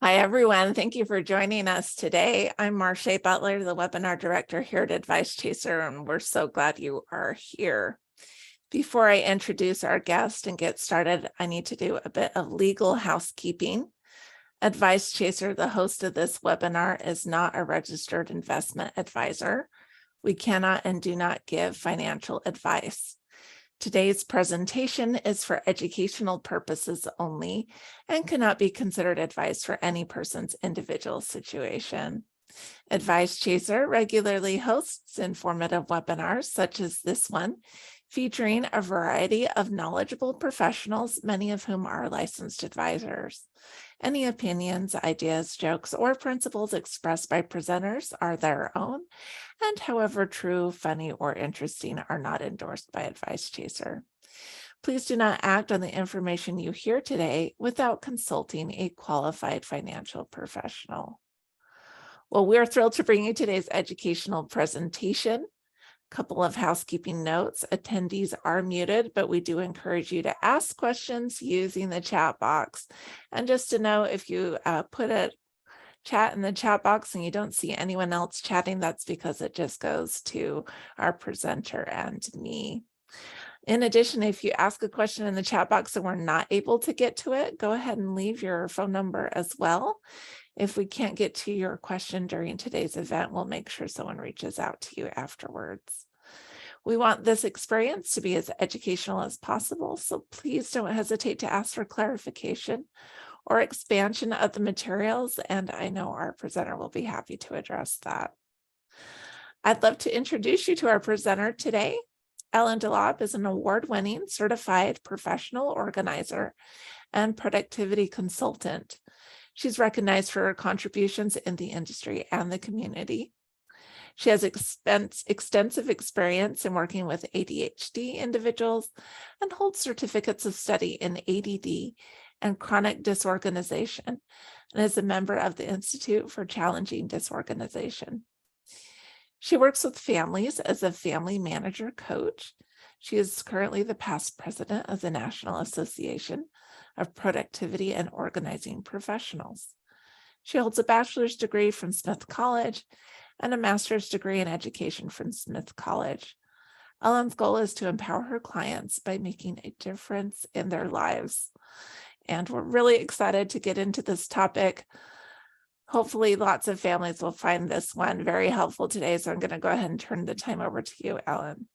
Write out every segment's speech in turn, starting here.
Hi, everyone. Thank you for joining us today. I'm Marcia Butler, the webinar director here at Advice Chaser, and we're so glad you are here. Before I introduce our guest and get started, I need to do a bit of legal housekeeping. Advice Chaser, the host of this webinar, is not a registered investment advisor. We cannot and do not give financial advice. Today's presentation is for educational purposes only and cannot be considered advice for any person's individual situation. Advice Chaser regularly hosts informative webinars such as this one, featuring a variety of knowledgeable professionals, many of whom are licensed advisors. Any opinions, ideas, jokes, or principles expressed by presenters are their own, and however true, funny, or interesting, are not endorsed by Advice Chaser. Please do not act on the information you hear today without consulting a qualified financial professional. Well, we're thrilled to bring you today's educational presentation. Couple of housekeeping notes. Attendees are muted, but we do encourage you to ask questions using the chat box. And just to know, if you put a chat in the chat box and you don't see anyone else chatting, that's because it just goes to our presenter and me. In addition, if you ask a question in the chat box and we're not able to get to it, go ahead and leave your phone number as well. If we can't get to your question during today's event, we'll make sure someone reaches out to you afterwards. We want this experience to be as educational as possible, so please don't hesitate to ask for clarification or expansion of the materials, and I know our presenter will be happy to address that. I'd love to introduce you to our presenter today. Ellen Delop is an award-winning certified professional organizer and productivity consultant. She's recognized for her contributions in the industry and the community. She has extensive experience in working with ADHD individuals and holds certificates of study in ADD and chronic disorganization, and is a member of the Institute for Challenging Disorganization. She works with families as a family manager coach. She is currently the past president of the National Association of Productivity and Organizing Professionals. She holds a bachelor's degree from Smith College and a master's degree in education from Smith College. Ellen's goal is to empower her clients by making a difference in their lives. And we're really excited to get into this topic. Hopefully lots of families will find this one very helpful today. So I'm going to go ahead and turn the time over to you, Ellen.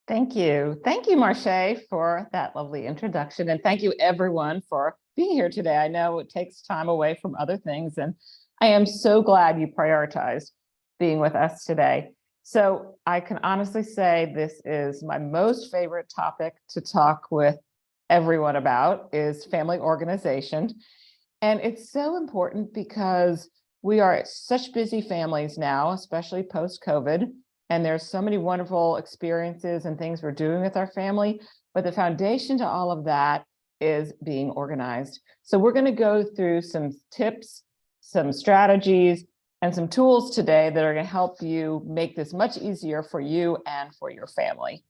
Thank you. Thank you, Marcia, for that lovely introduction. And thank you, everyone, for being here today. I know it takes time away from other things, and I am so glad you prioritized being with us today. So I can honestly say this is my most favorite topic to talk with everyone about is family organization. And it's so important because we are such busy families now, especially post-COVID, and there's so many wonderful experiences and things we're doing with our family, but the foundation to all of that is being organized. So we're going to go through some tips, some strategies, and some tools today that are going to help you make this much easier for you and for your family.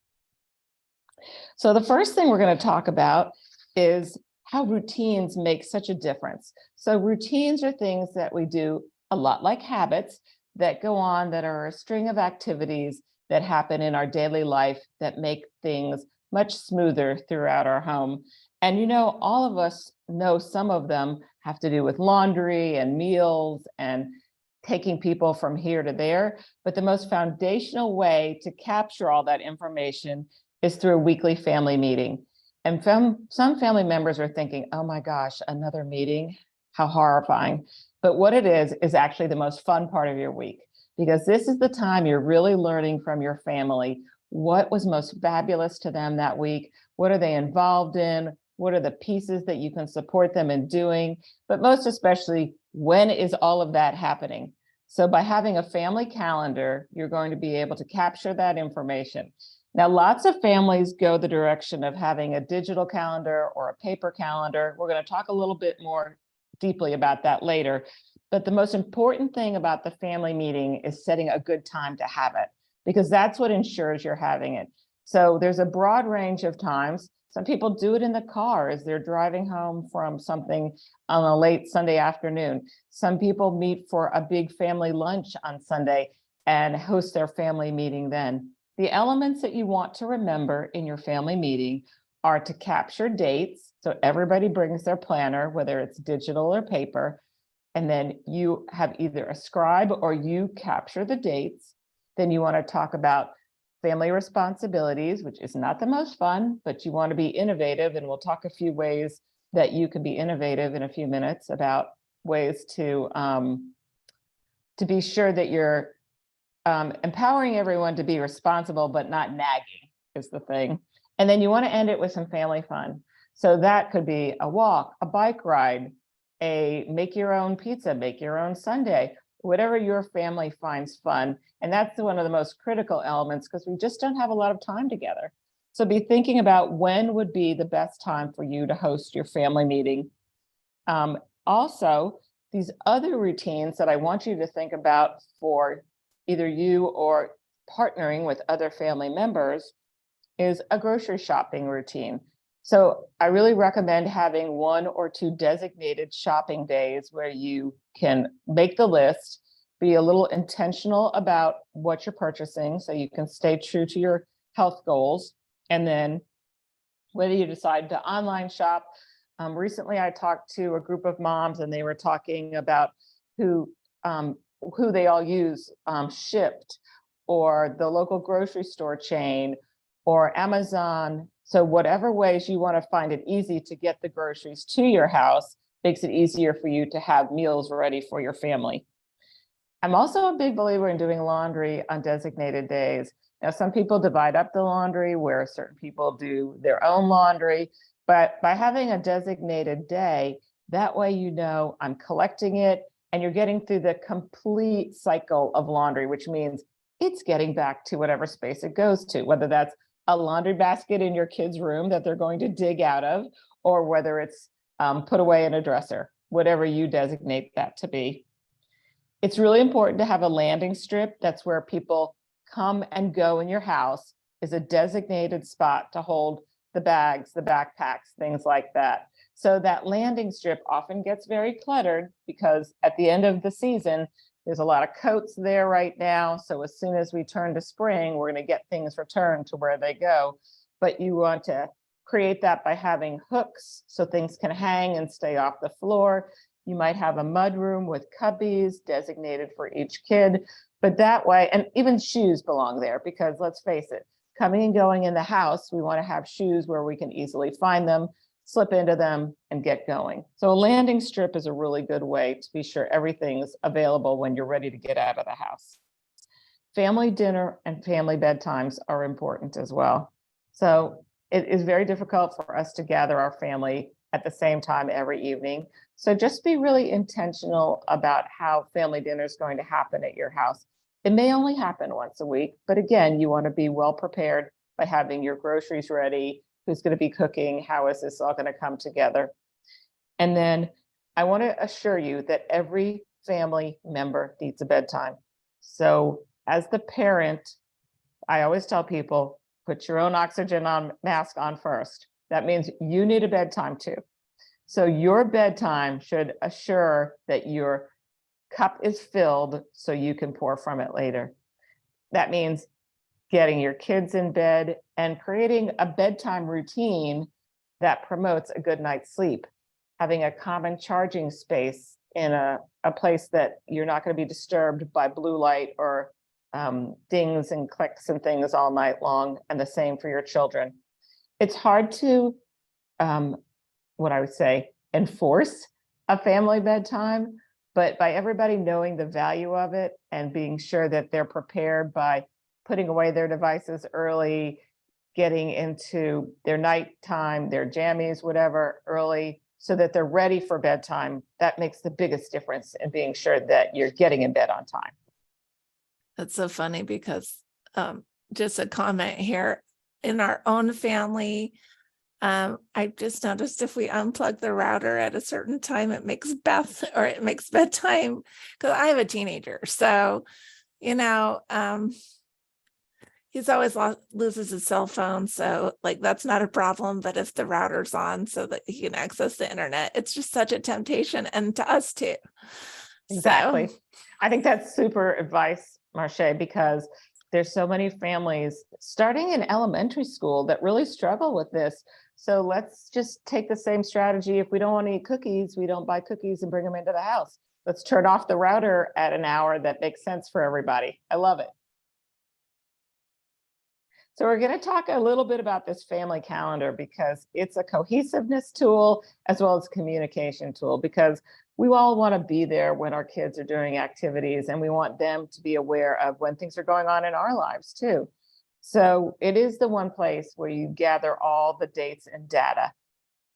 So the first thing we're going to talk about is how routines make such a difference. So routines are things that we do a lot like habits that go on, that are a string of activities that happen in our daily life that make things much smoother throughout our home. And you know, all of us know some of them have to do with laundry and meals and taking people from here to there. But the most foundational way to capture all that information is through a weekly family meeting. And some family members are thinking, oh my gosh, another meeting, how horrifying. But what it is actually the most fun part of your week, because this is the time you're really learning from your family what was most fabulous to them that week, what are they involved in, what are the pieces that you can support them in doing, but most especially, when is all of that happening? So by having a family calendar, you're going to be able to capture that information. Now, lots of families go the direction of having a digital calendar or a paper calendar. We're going to talk a little bit more deeply about that later. But the most important thing about the family meeting is setting a good time to have it, because that's what ensures you're having it. So there's a broad range of times. Some people do it in the car as they're driving home from something on a late Sunday afternoon. Some people meet for a big family lunch on Sunday and host their family meeting then. The elements that you want to remember in your family meeting are to capture dates. So everybody brings their planner, whether it's digital or paper, and then you have either a scribe or you capture the dates. Then you want to talk about family responsibilities, which is not the most fun, but you want to be innovative. And we'll talk a few ways that you can be innovative in a few minutes about ways to be sure that you're empowering everyone to be responsible, but not nagging is the thing. And then you want to end it with some family fun. So that could be a walk, a bike ride, a make your own pizza, make your own sundae, whatever your family finds fun. And that's one of the most critical elements because we just don't have a lot of time together. So be thinking about when would be the best time for you to host your family meeting. Also, these other routines that I want you to think about for either you or partnering with other family members is a grocery shopping routine. So I really recommend having 1 or 2 designated shopping days where you can make the list, be a little intentional about what you're purchasing so you can stay true to your health goals. And then whether you decide to online shop. Recently, I talked to a group of moms and they were talking about who they all use, Shipt or the local grocery store chain or Amazon. So whatever ways you want to find it easy to get the groceries to your house makes it easier for you to have meals ready for your family. I'm also a big believer in doing laundry on designated days. Now, some people divide up the laundry where certain people do their own laundry, but by having a designated day, that way you know I'm collecting it and you're getting through the complete cycle of laundry, which means it's getting back to whatever space it goes to, whether that's a laundry basket in your kid's room that they're going to dig out of, or whether it's put away in a dresser, whatever you designate that to be. It's really important to have a landing strip. That's where people come and go in your house, is a designated spot to hold the bags, the backpacks, things like that. So that landing strip often gets very cluttered because at the end of the season, there's a lot of coats there right now. So as soon as we turn to spring, we're going to get things returned to where they go. But you want to create that by having hooks so things can hang and stay off the floor. You might have a mud room with cubbies designated for each kid. But that way, and even shoes belong there because let's face it, coming and going in the house, we want to have shoes where we can easily find them, slip into them and get going. So a landing strip is a really good way to be sure everything's available when you're ready to get out of the house. Family dinner and family bedtimes are important as well. So it is very difficult for us to gather our family at the same time every evening. So just be really intentional about how family dinner is going to happen at your house. It may only happen once a week, but again, you want to be well prepared by having your groceries ready. Who's going to be cooking? How is this all going to come together? And then I want to assure you that every family member needs a bedtime. So as the parent, I always tell people, put your own oxygen mask on first. That means you need a bedtime too. So your bedtime should assure that your cup is filled so you can pour from it later. That means getting your kids in bed and creating a bedtime routine that promotes a good night's sleep. Having a common charging space in a place that you're not going to be disturbed by blue light or dings and clicks and things all night long, and the same for your children. It's hard to, what I would say, enforce a family bedtime, but by everybody knowing the value of it and being sure that they're prepared by putting away their devices early, getting into their nighttime, their jammies, whatever, early, so that they're ready for bedtime, that makes the biggest difference in being sure that you're getting in bed on time. That's so funny because just a comment here, in our own family, I just noticed if we unplug the router at a certain time, it makes bedtime, because I have a teenager. So, He's always loses his cell phone, so like that's not a problem. But if the router's on so that he can access the internet, it's just such a temptation, and to us too. Exactly. So I think that's super advice, Marche, because there's so many families starting in elementary school that really struggle with this. So let's just take the same strategy. If we don't want to eat cookies, we don't buy cookies and bring them into the house. Let's turn off the router at an hour that makes sense for everybody. I love it. So we're going to talk a little bit about this family calendar because it's a cohesiveness tool as well as communication tool, because we all want to be there when our kids are doing activities, and we want them to be aware of when things are going on in our lives too. So it is the one place where you gather all the dates and data.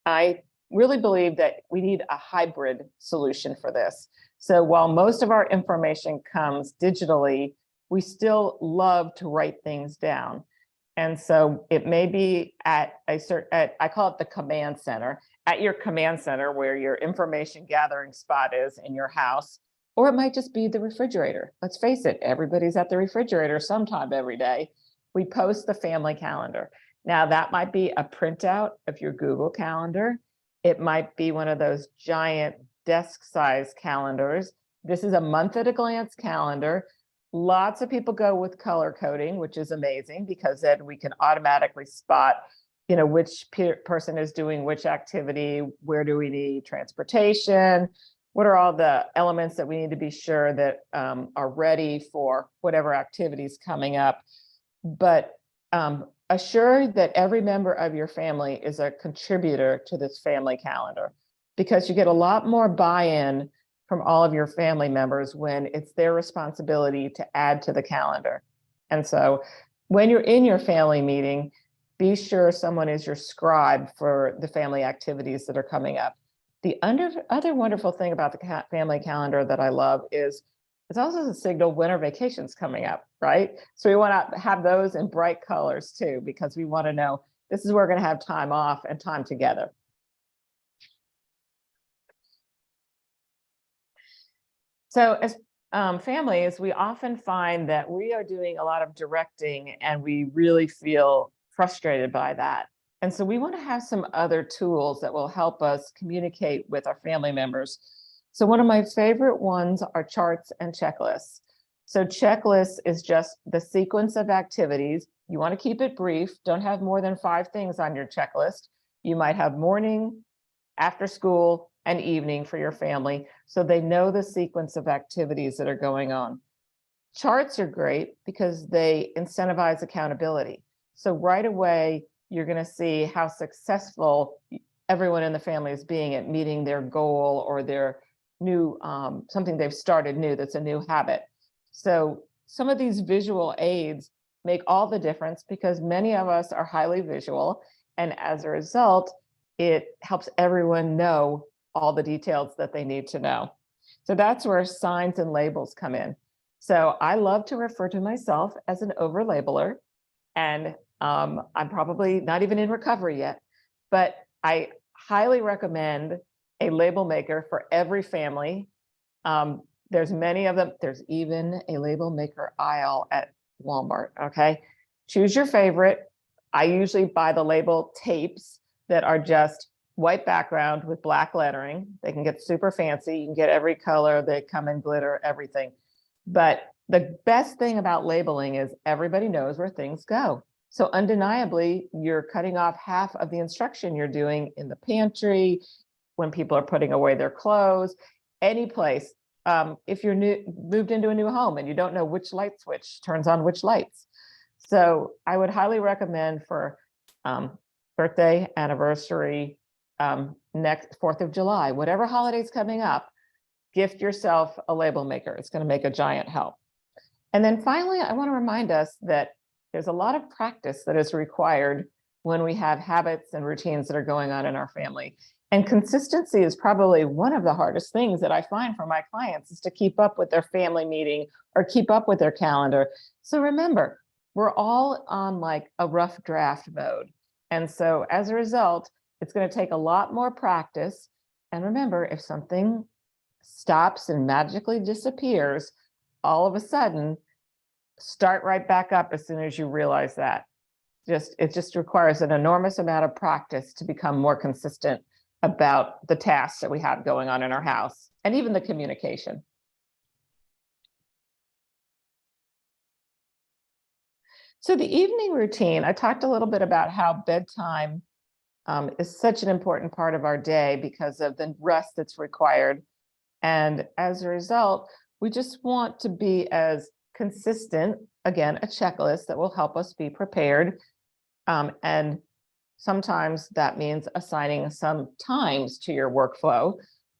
I really believe that we need a hybrid solution for this. So while most of our information comes digitally, we still love to write things down. And so it may be at a certain, I call it the command center, at your command center where your information gathering spot is in your house, or it might just be the refrigerator. Let's face it, everybody's at the refrigerator sometime every day. We post the family calendar. Now that might be a printout of your Google Calendar. It might be one of those giant desk size calendars. This is a month at a glance calendar. Lots of people go with color coding, which is amazing because then we can automatically spot, which person is doing which activity, where do we need transportation, what are all the elements that we need to be sure that are ready for whatever activities coming up. But assure that every member of your family is a contributor to this family calendar, because you get a lot more buy-in from all of your family members when it's their responsibility to add to the calendar. And so when you're in your family meeting, be sure someone is your scribe for the family activities that are coming up. The other wonderful thing about the family calendar that I love is it's also a signal when our vacation's coming up, right? So we want to have those in bright colors too, because we want to know this is where we're going to have time off and time together. So as families, we often find that we are doing a lot of directing and we really feel frustrated by that. And so we want to have some other tools that will help us communicate with our family members. So one of my favorite ones are charts and checklists. So checklists is just the sequence of activities. You want to keep it brief. Don't have more than 5 things on your checklist. You might have morning, after school, and evening for your family, so they know the sequence of activities that are going on. Charts are great because they incentivize accountability. So right away, you're going to see how successful everyone in the family is being at meeting their goal or their new, something they've started new that's a new habit. So some of these visual aids make all the difference because many of us are highly visual. And as a result, it helps everyone know all the details that they need to know. So that's where signs and labels come in. So I love to refer to myself as an over labeler, and I'm probably not even in recovery yet, but I highly recommend a label maker for every family. There's many of them. There's even a label maker aisle at Walmart, okay? Choose your favorite. I usually buy the label tapes that are just white background with black lettering. They can get super fancy. You can get every color. They come in glitter, everything. But the best thing about labeling is everybody knows where things go. So undeniably, you're cutting off half of the instruction you're doing in the pantry, when people are putting away their clothes, any place. If you're moved into a new home and you don't know which light switch turns on which lights. So I would highly recommend for birthday, anniversary, next 4th of July, whatever holiday's coming up, gift yourself a label maker. It's going to make a giant help. And then finally, I want to remind us that there's a lot of practice that is required when we have habits and routines that are going on in our family. And consistency is probably one of the hardest things that I find for my clients, is to keep up with their family meeting or keep up with their calendar. So remember, we're all on like a rough draft mode. And so as a result, it's going to take a lot more practice. And remember, if something stops and magically disappears, all of a sudden, start right back up as soon as you realize that. It just requires an enormous amount of practice to become more consistent about the tasks that we have going on in our house and even the communication. So the evening routine, I talked a little bit about how bedtime is such an important part of our day because of the rest that's required. And as a result, we just want to be as consistent, again, a checklist that will help us be prepared. And sometimes that means assigning some times to your workflow.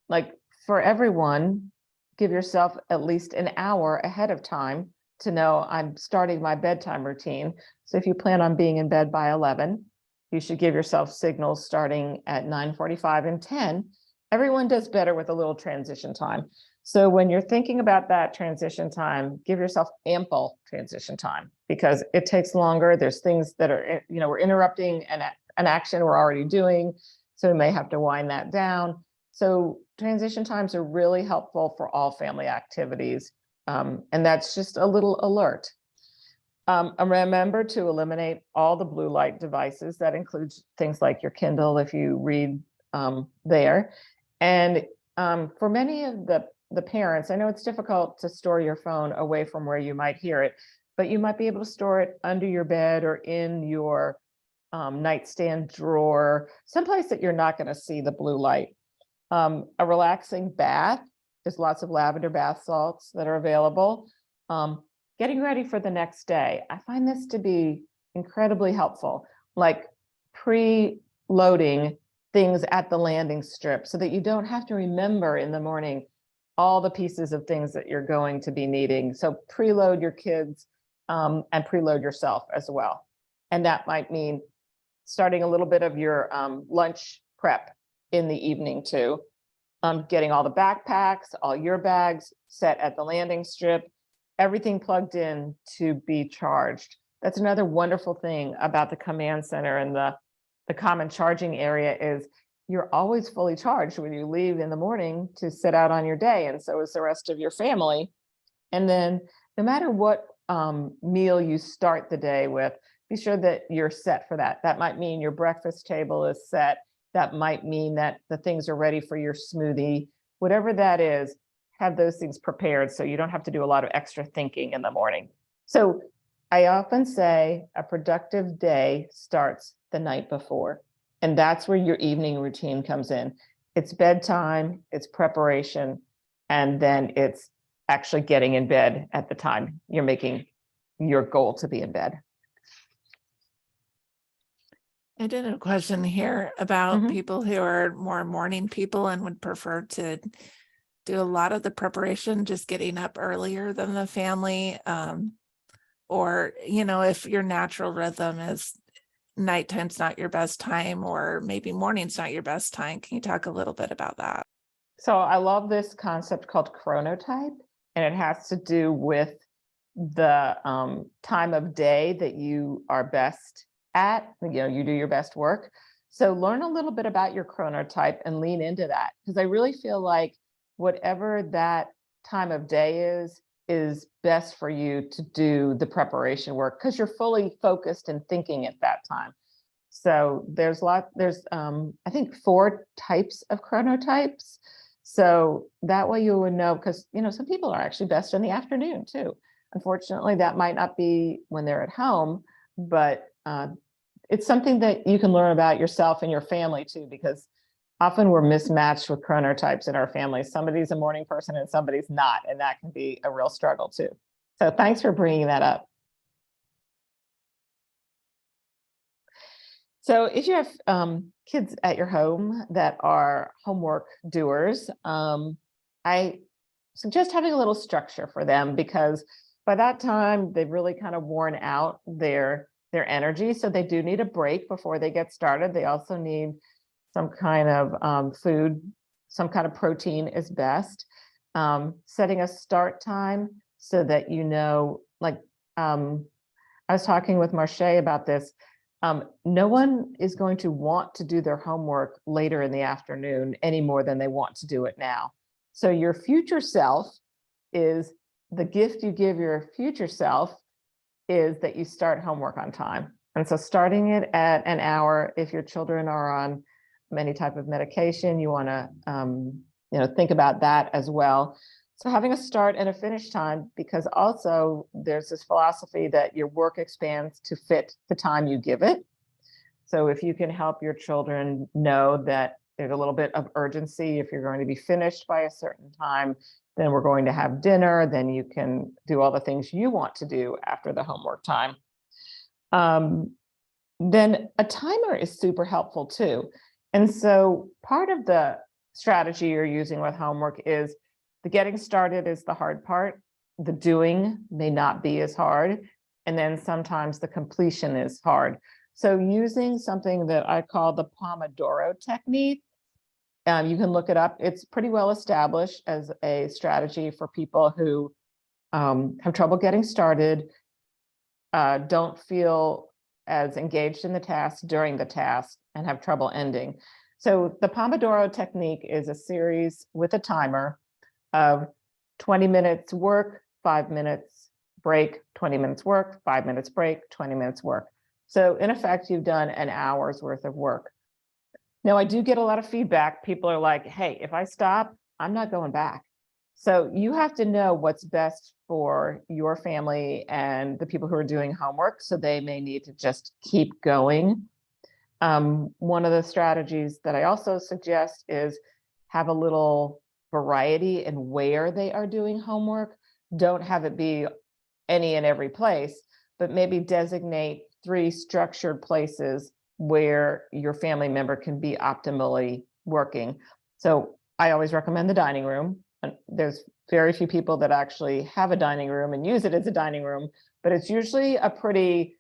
Like for everyone, give yourself at least an hour ahead of time to know I'm starting my bedtime routine. So if you plan on being in bed by 11, you should give yourself signals starting at 9:45 and 10. Everyone does better with a little transition time. So when you're thinking about that transition time, give yourself ample transition time because it takes longer. There's things that are, we're interrupting an action we're already doing. So we may have to wind that down. So transition times are really helpful for all family activities. And that's just a little alert. And remember to eliminate all the blue light devices. That includes things like your Kindle if you read there. And for many of the parents, I know it's difficult to store your phone away from where you might hear it, but you might be able to store it under your bed or in your nightstand drawer, someplace that you're not going to see the blue light. A relaxing bath. There's lots of lavender bath salts that are available. Getting ready for the next day. I find this to be incredibly helpful, like pre-loading things at the landing strip so that you don't have to remember in the morning all the pieces of things that you're going to be needing. So preload your kids and preload yourself as well. And that might mean starting a little bit of your lunch prep in the evening too. Getting all the backpacks, all your bags set at the landing strip, everything plugged in to be charged. That's another wonderful thing about the command center and the common charging area is you're always fully charged when you leave in the morning to set out on your day, and so is the rest of your family. And then no matter what meal you start the day with, be sure that you're set for that. That might mean your breakfast table is set. That might mean that the things are ready for your smoothie. Whatever that is, have those things prepared so you don't have to do a lot of extra thinking in the morning. So I often say a productive day starts the night before, and that's where your evening routine comes in. It's bedtime, it's preparation, and then it's actually getting in bed at the time you're making your goal to be in bed. I did a question here about Mhm. people who are more morning people and would prefer to do a lot of the preparation, just getting up earlier than the family. Or, if your natural rhythm is nighttime's not your best time, or maybe morning's not your best time. Can you talk a little bit about that? So I love this concept called chronotype, and it has to do with the time of day that you are best at, you do your best work. So learn a little bit about your chronotype and lean into that, because I really feel like whatever that time of day is best for you to do the preparation work because you're fully focused and thinking at that time. So there's I think 4 types of chronotypes. So that way you would know, because some people are actually best in the afternoon too. Unfortunately, that might not be when they're at home, but it's something that you can learn about yourself and your family too, because often we're mismatched with chronotypes in our families. Somebody's a morning person and somebody's not, and that can be a real struggle too. So thanks for bringing that up. So if you have kids at your home that are homework doers, I suggest having a little structure for them, because by that time they've really kind of worn out their energy. So they do need a break before they get started. They also need some kind of food, some kind of protein is best. Setting a start time so that I was talking with Marche about this. No one is going to want to do their homework later in the afternoon any more than they want to do it now. So your future self is the gift you give your future self is that you start homework on time. And so starting it at an hour, if your children are on any type of medication, you want to think about that as well. So having a start and a finish time, because also there's this philosophy that your work expands to fit the time you give it. So if you can help your children know that there's a little bit of urgency, if you're going to be finished by a certain time, then we're going to have dinner, then you can do all the things you want to do after the homework time. Then a timer is super helpful too. And so part of the strategy you're using with homework is the getting started is the hard part. The doing may not be as hard. And then sometimes the completion is hard. So using something that I call the Pomodoro technique, you can look it up. It's pretty well established as a strategy for people who have trouble getting started, don't feel as engaged in the task during the task, and have trouble ending. So the Pomodoro technique is a series with a timer of 20 minutes work, 5 minutes break, 20 minutes work, 5 minutes break, 20 minutes work. So in effect, you've done an hour's worth of work. Now, I do get a lot of feedback. People are like, hey, if I stop, I'm not going back. So you have to know what's best for your family and the people who are doing homework. So they may need to just keep going. One of the strategies that I also suggest is have a little variety in where they are doing homework. Don't have it be any and every place, but maybe designate 3 structured places where your family member can be optimally working. So I always recommend the dining room. There's very few people that actually have a dining room and use it as a dining room, but it's usually a pretty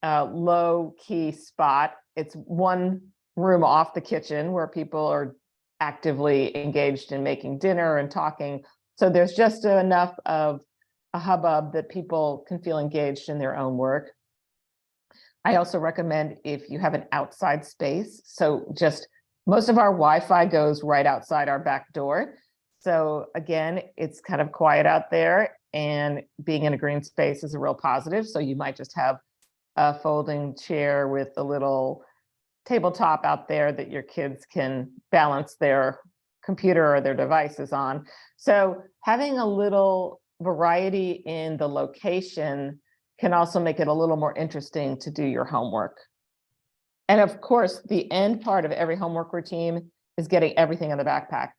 low key spot. It's one room off the kitchen where people are actively engaged in making dinner and talking. So there's just enough of a hubbub that people can feel engaged in their own work. I also recommend if you have an outside space. So just most of our Wi-Fi goes right outside our back door. So again, it's kind of quiet out there, and being in a green space is a real positive. So you might just have a folding chair with a little tabletop out there that your kids can balance their computer or their devices on. So having a little variety in the location can also make it a little more interesting to do your homework. And of course, the end part of every homework routine is getting everything in the backpack.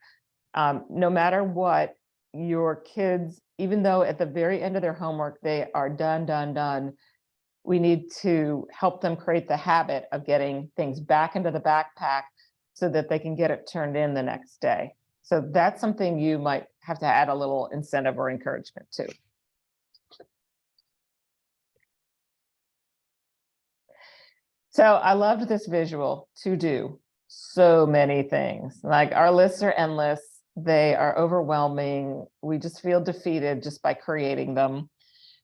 No matter what, your kids, even though at the very end of their homework, they are done, we need to help them create the habit of getting things back into the backpack so that they can get it turned in the next day. So that's something you might have to add a little incentive or encouragement to. So I loved this visual to do so many things. Like, our lists are endless. They are overwhelming. We just feel defeated just by creating them.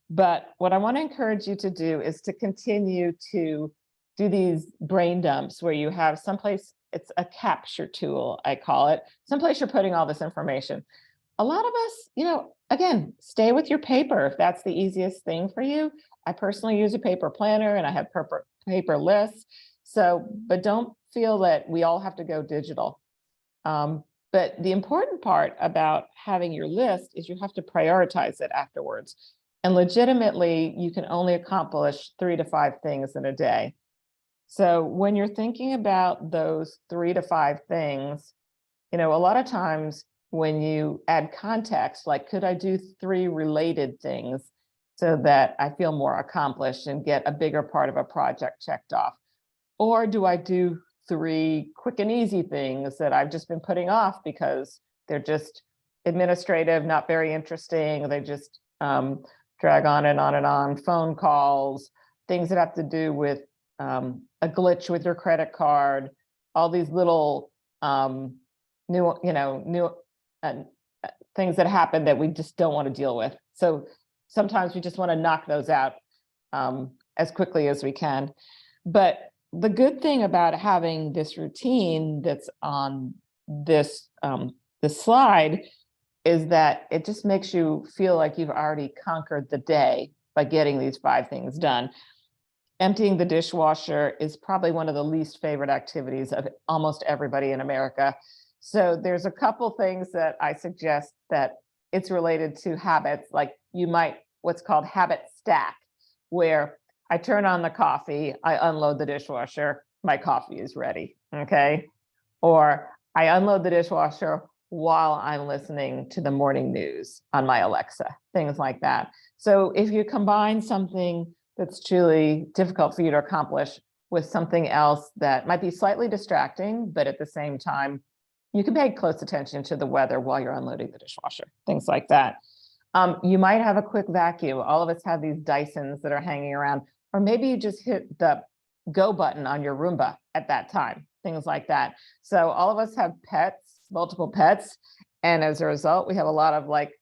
But what I want to encourage you to do is to continue to do these brain dumps where you have someplace, it's a capture tool, I call it, someplace you're putting all this information. A lot of us, again, stay with your paper if that's the easiest thing for you. I personally use a paper planner and I have paper lists. So, but don't feel that we all have to go digital. But the important part about having your list is you have to prioritize it afterwards. And legitimately, you can only accomplish 3 to 5 things in a day. So when you're thinking about those 3 to 5 things, a lot of times when you add context, like, could I do 3 related things so that I feel more accomplished and get a bigger part of a project checked off? Or do I do 3 quick and easy things that I've just been putting off because they're just administrative, not very interesting. They just drag on and on and on. Phone calls, things that have to do with a glitch with your credit card, all these little new things that happen that we just don't want to deal with. So sometimes we just want to knock those out as quickly as we can. But the good thing about having this routine that's on this slide is that it just makes you feel like you've already conquered the day by getting these 5 things done. Emptying the dishwasher is probably one of the least favorite activities of almost everybody in America. So there's a couple things that I suggest that it's related to habits, like you might, what's called habit stack, where I turn on the coffee, I unload the dishwasher, my coffee is ready, okay? Or I unload the dishwasher while I'm listening to the morning news on my Alexa, things like that. So if you combine something that's truly difficult for you to accomplish with something else that might be slightly distracting, but at the same time, you can pay close attention to the weather while you're unloading the dishwasher, things like that. You might have a quick vacuum. All of us have these Dysons that are hanging around, or maybe you just hit the go button on your Roomba at that time, things like that. So all of us have pets, multiple pets. And as a result, we have a lot of like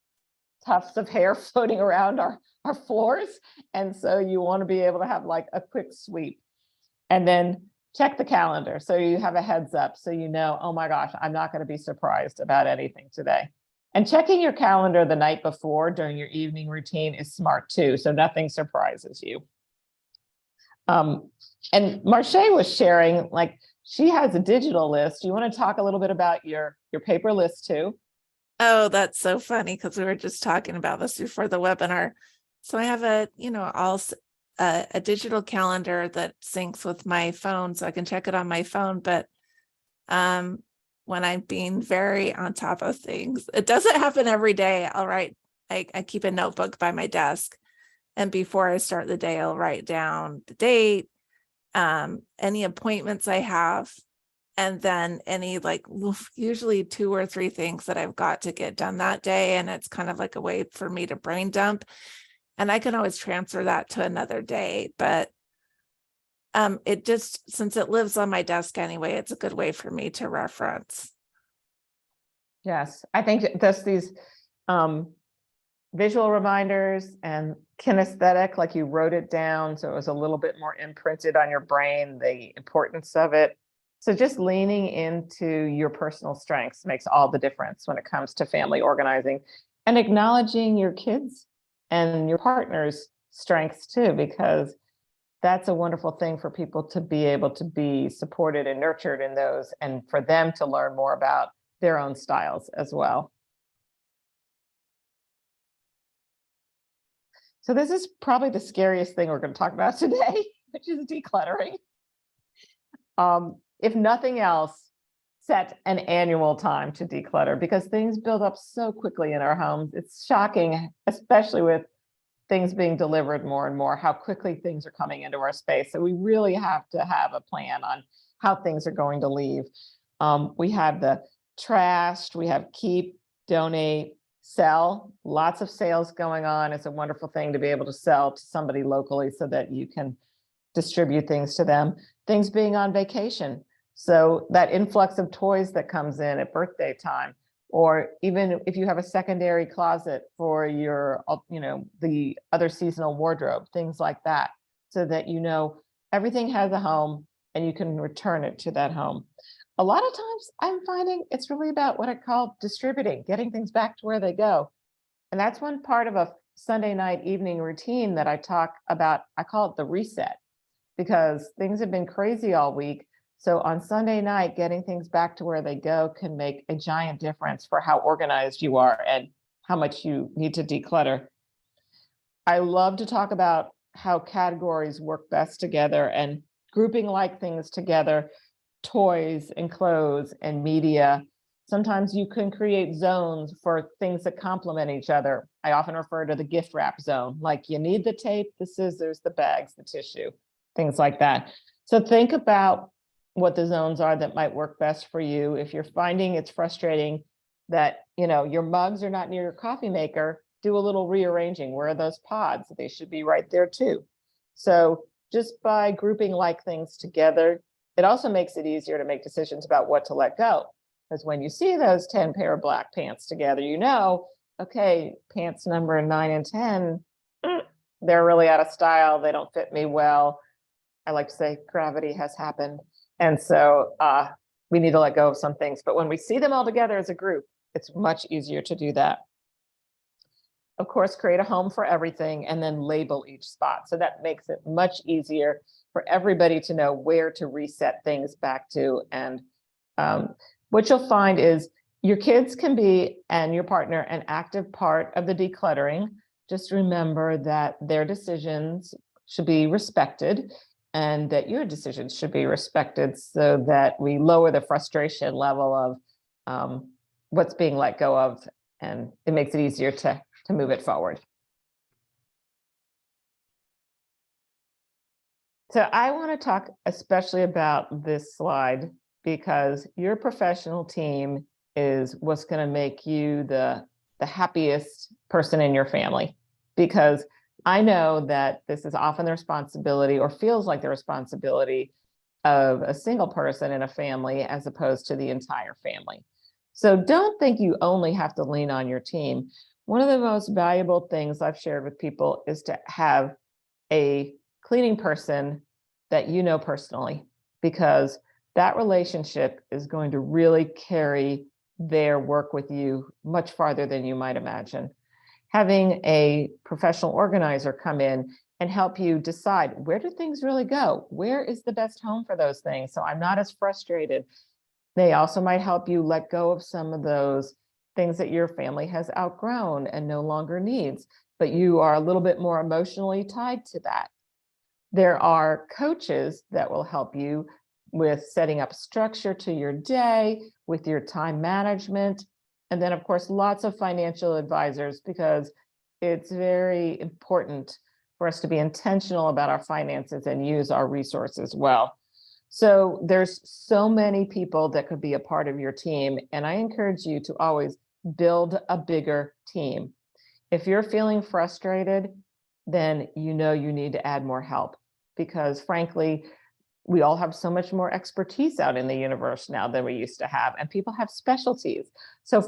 tufts of hair floating around our floors. And so you want to be able to have like a quick sweep and then check the calendar. So you have a heads up. So you know, oh my gosh, I'm not going to be surprised about anything today. And checking your calendar the night before during your evening routine is smart too. So nothing surprises you. And Marche was sharing, like, she has a digital list. You want to talk a little bit about your paper list too? Oh, that's so funny because we were just talking about this before the webinar. So I have a digital calendar that syncs with my phone, so I can check it on my phone. But when I'm being very on top of things, it doesn't happen every day. I keep a notebook by my desk, and before I start the day, I'll write down the date, any appointments I have, and then any usually 2 or 3 things that I've got to get done that day. And it's kind of like a way for me to brain dump. And I can always transfer that to another day. But it just, since it lives on my desk anyway, it's a good way for me to reference. Yes, I think just these visual reminders and kinesthetic, like you wrote it down, so it was a little bit more imprinted on your brain, the importance of it. So just leaning into your personal strengths makes all the difference when it comes to family organizing, and acknowledging your kids and your partner's strengths too, because that's a wonderful thing for people to be able to be supported and nurtured in those, and for them to learn more about their own styles as well. So this is probably the scariest thing we're going to talk about today, which is decluttering. If nothing else, set an annual time to declutter, because things build up so quickly in our homes. It's shocking, especially with things being delivered more and more, how quickly things are coming into our space. So we really have to have a plan on how things are going to leave. We have the trashed, we have keep, donate, sell, lots of sales going on. It's a wonderful thing to be able to sell to somebody locally so that you can distribute things to them. Things being on vacation. So that influx of toys that comes in at birthday time, or even if you have a secondary closet for your, the other seasonal wardrobe, things like that, so that everything has a home and you can return it to that home. A lot of times I'm finding it's really about what I call distributing, getting things back to where they go. And that's one part of a Sunday night evening routine that I talk about. I call it the reset, because things have been crazy all week. So on Sunday night, getting things back to where they go can make a giant difference for how organized you are and how much you need to declutter. I love to talk about how categories work best together and grouping like things together, toys and clothes and media. Sometimes you can create zones for things that complement each other. I often refer to the gift wrap zone, like you need the tape, the scissors, the bags, the tissue, things like that. So think about what the zones are that might work best for you. If you're finding it's frustrating that your mugs are not near your coffee maker, do a little rearranging. Where are those pods? They should be right there too. So just by grouping like things together, it also makes it easier to make decisions about what to let go. Because when you see those 10 pair of black pants together, okay, pants number 9 and 10, they're really out of style. They don't fit me well. I like to say gravity has happened. And so we need to let go of some things. But when we see them all together as a group, it's much easier to do that. of course, create a home for everything and then label each spot. So that makes it much easier for everybody to know where to reset things back to. And what you'll find is your kids can be, and your partner, an active part of the decluttering. Just remember that their decisions should be respected and that your decisions should be respected, so that we lower the frustration level of what's being let go of, and it makes it easier to move it forward. So I want to talk especially about this slide because your professional team is what's going to make you the happiest person in your family. Because I know that this is often the responsibility, or feels like the responsibility, of a single person in a family as opposed to the entire family. So don't think you only have to lean on your team. One of the most valuable things I've shared with people is to have a cleaning person that you know personally, because that relationship is going to really carry their work with you much farther than you might imagine. Having a professional organizer come in and help you decide, where do things really go? Where is the best home for those things? So I'm not as frustrated. They also might help you let go of some of those things that your family has outgrown and no longer needs, but you are a little bit more emotionally tied to that. There are coaches that will help you with setting up structure to your day, with your time management, and then of course, lots of financial advisors, because it's very important for us to be intentional about our finances and use our resources well. So there's so many people that could be a part of your team, and I encourage you to always build a bigger team. If you're feeling frustrated, then you know you need to add more help, because frankly, we all have so much more expertise out in the universe now than we used to have, and people have specialties. So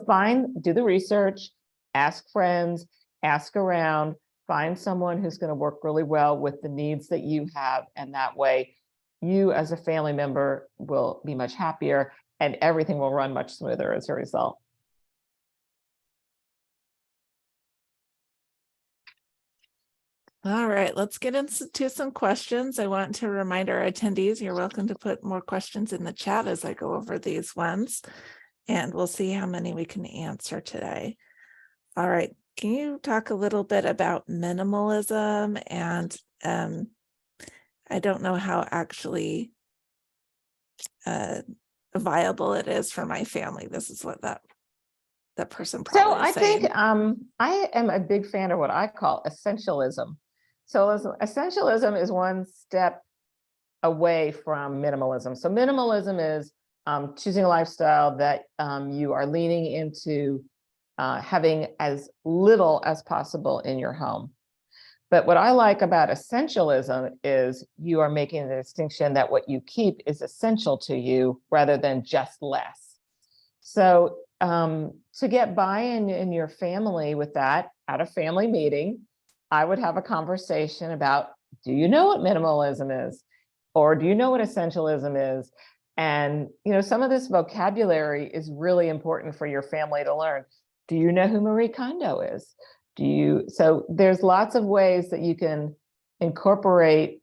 do the research, ask friends, ask around, find someone who's going to work really well with the needs that you have, and that way you as a family member will be much happier and everything will run much smoother as a result. All right, let's get into some questions. I want to remind our attendees, you're welcome to put more questions in the chat as I go over these ones, and we'll see how many we can answer today. All right, can you talk a little bit about minimalism? And I don't know how actually viable it is for my family. This is what that person probably So I is saying. think I am a big fan of what I call essentialism. So essentialism is one step away from minimalism. So minimalism is choosing a lifestyle that you are leaning into having as little as possible in your home. But what I like about essentialism is you are making the distinction that what you keep is essential to you rather than just less. So to get buy-in in your family with that at a family meeting, I would have a conversation about, do you know what minimalism is? Or do you know what essentialism is? And some of this vocabulary is really important for your family to learn. Do you know who Marie Kondo is? So there's lots of ways that you can incorporate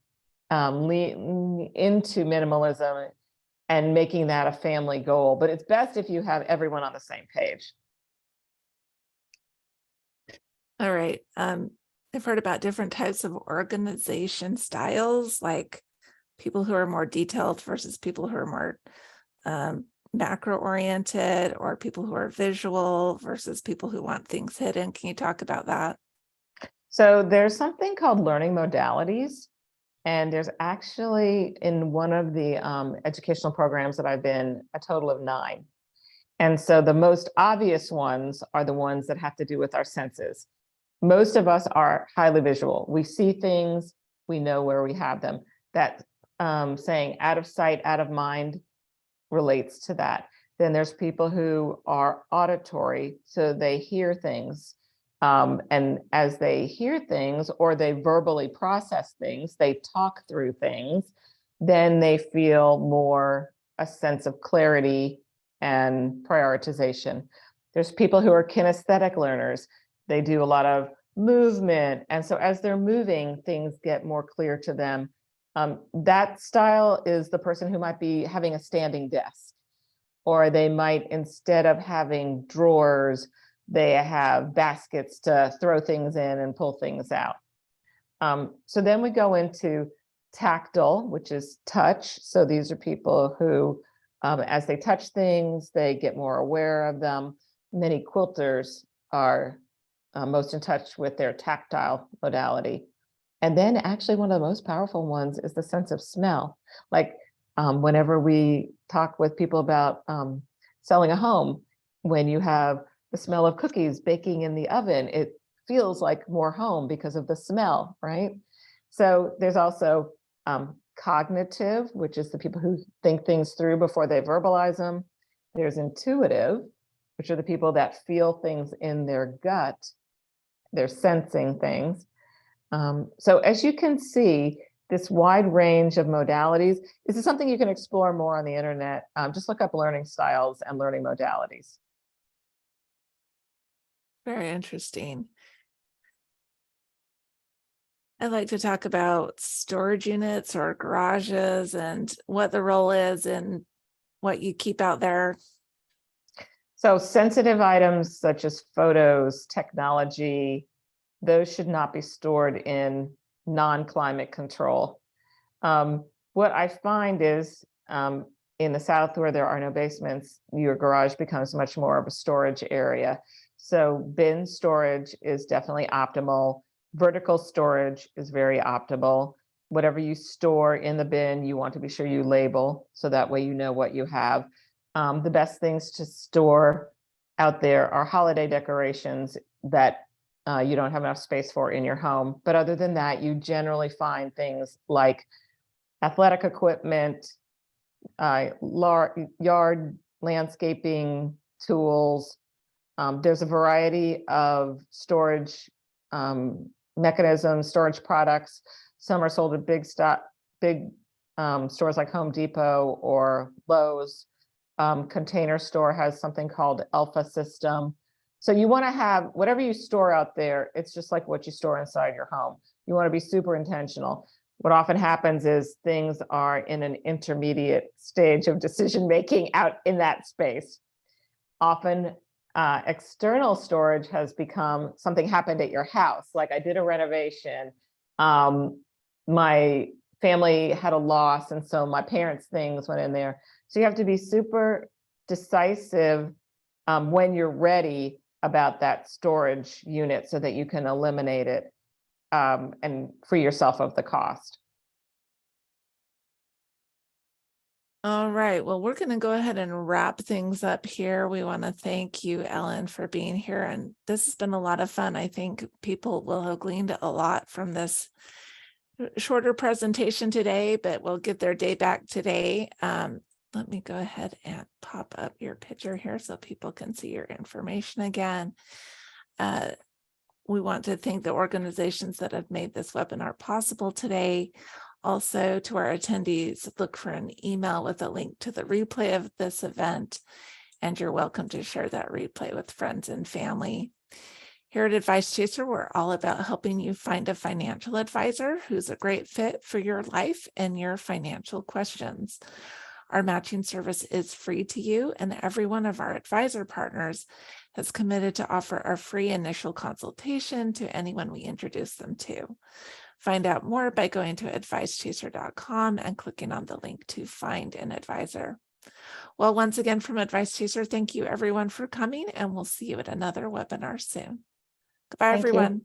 into minimalism and making that a family goal. But it's best if you have everyone on the same page. All right. I've heard about different types of organization styles, like people who are more detailed versus people who are more macro oriented, or people who are visual versus people who want things hidden. Can you talk about that? So there's something called learning modalities. And there's actually, in one of the educational programs that I've been, a total of 9. And so the most obvious ones are the ones that have to do with our senses. Most of us are highly visual. We see things, we know where we have them. That saying out of sight, out of mind relates to that. Then there's people who are auditory, so they hear things. And as they hear things or they verbally process things, they talk through things, then they feel more a sense of clarity and prioritization. There's people who are kinesthetic learners. They do a lot of movement. And so as they're moving, things get more clear to them. That style is the person who might be having a standing desk, or they might, instead of having drawers, they have baskets to throw things in and pull things out. So then we go into tactile, which is touch. So these are people who, as they touch things, they get more aware of them. Many quilters are most in touch with their tactile modality. And then actually one of the most powerful ones is the sense of smell. Like whenever we talk with people about selling a home, when you have the smell of cookies baking in the oven, it feels like more home because of the smell, right? So there's also cognitive, which is the people who think things through before they verbalize them. There's intuitive, which are the people that feel things in their gut. They're sensing things. So as you can see, this wide range of modalities, this is something you can explore more on the internet. Just look up learning styles and learning modalities. Very interesting. I'd like to talk about storage units or garages and what the role is and what you keep out there. So sensitive items such as photos, technology, those should not be stored in non-climate control. What I find is in the South, where there are no basements, your garage becomes much more of a storage area. So bin storage is definitely optimal. Vertical storage is very optimal. Whatever you store in the bin, you want to be sure you label, so that way you know what you have. The best things to store out there are holiday decorations that you don't have enough space for in your home. But other than that, you generally find things like athletic equipment, yard landscaping tools. There's a variety of storage mechanisms, storage products. Some are sold at big stores like Home Depot or Lowe's. Container Store has something called Alpha System. So you want to have whatever you store out there, it's just like what you store inside your home. You want to be super intentional. What often happens is things are in an intermediate stage of decision making out in that space. Often external storage has become something happened at your house. Like I did a renovation. My family had a loss, and so my parents' things went in there. So you have to be super decisive when you're ready about that storage unit so that you can eliminate it and free yourself of the cost. All right, well, we're going to go ahead and wrap things up here. We want to thank you, Ellen, for being here. And this has been a lot of fun. I think people will have gleaned a lot from this shorter presentation today, but we'll get their day back today. Let me go ahead and pop up your picture here so people can see your information again. We want to thank the organizations that have made this webinar possible today. Also, to our attendees, look for an email with a link to the replay of this event, and you're welcome to share that replay with friends and family. Here at Advice Chaser, we're all about helping you find a financial advisor who's a great fit for your life and your financial questions. Our matching service is free to you, and every one of our advisor partners has committed to offer a free initial consultation to anyone we introduce them to. Find out more by going to advicechaser.com and clicking on the link to find an advisor. Well, once again from Advice Chaser, thank you everyone for coming, and we'll see you at another webinar soon. Goodbye, everyone.